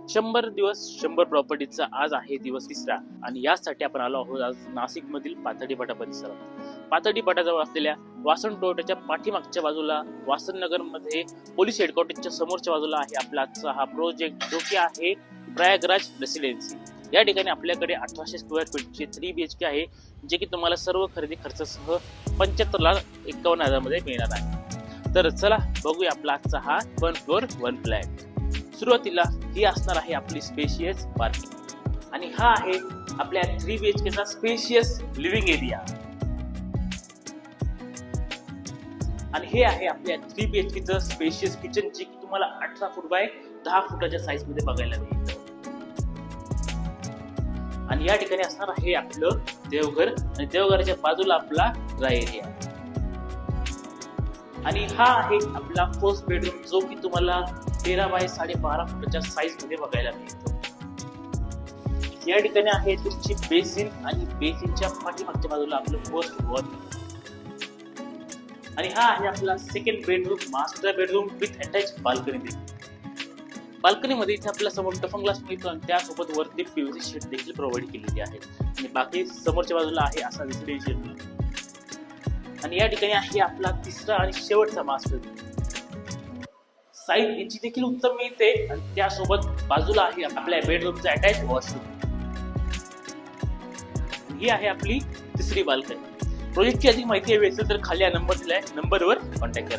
100 दिवस 100 प्रॉपर्टीचा आज आहे दिवस तिसरा आणि यासाठी आपण आलो आहोत आज नाशिक मधील पाथर्डी फाटा परिसरात. पाथर्डी फाट्याजवळ असलेल्या वासण टोयोटाच्या पाठीमागच्या बाजूला वासण नगर मध्ये पोलीस हेडक्वार्टरच्या समोरच्या बाजूला आहे आपला आजचा हा प्रोजेक्ट, जो की आहे प्रयागराज रेसिडेन्सी. या ठिकाणी आपल्याकडे 1800 स्क्वेअर फीटचे 3 BHK आहे, जे की तुम्हाला सर्व खरेदी खर्चासह 75,51,000 मध्ये मिळणार आहे. तर चला बघूया आपला आजचा हा 1 फ्लोअर 1 फ्लॅट. सुरुवातीला ही असणार आहे आपली स्पेशियस पार्किंग आणि हा आहे आपल्या 3 BHK चा स्पेशियस लिव्हिंग एरिया आणि हे आहे आपल्या 3 BHK चं स्पेशियस किचन, जे की तुम्हाला 18 फूट बाय 10 फुटाच्या साईज मध्ये बघायला मिळतं. आणि या ठिकाणी असणार आहे आपलं देवघर आणि देवघराच्या बाजूला आपला ड्राय एरिया. आणि हा आहे आपला फर्स्ट बेडरूम, जो की तुम्हाला 13 बाय 12.5 फुटाच्या साईज मध्ये बघायला मिळतो. या ठिकाणी आहे तुमची बेसिन आणि बेसिनच्या पाठीमागच्या बाजूला आपलं फर्स्ट वॉल. आणि हा आहे आपला second bedroom, master bedroom with attach balcony. Balcony मध्ये इथे आपला समोर टफन ग्लास मिळतो आणि त्यासोबत वरती PVC शीट देखील प्रोव्हाइड केलेली आहे. आणि बाकी समोरच्या बाजूला आहे असा रेसिडेन्शियल. आणि या ठिकाणी आहे आपला तिसरा आणि शेवटचा मास्टर. साईज याची देखील उत्तम मिळते आणि त्यासोबत बाजूला आहे आपल्या बेडरूमचा अटॅच वॉशरूम. ही आहे आपली तिसरी बाल्कनी. प्रोजेक्टची अधिक माहिती हवी असेल तर खाली नंबर दिलाय, नंबरवर कॉन्टॅक्ट करा.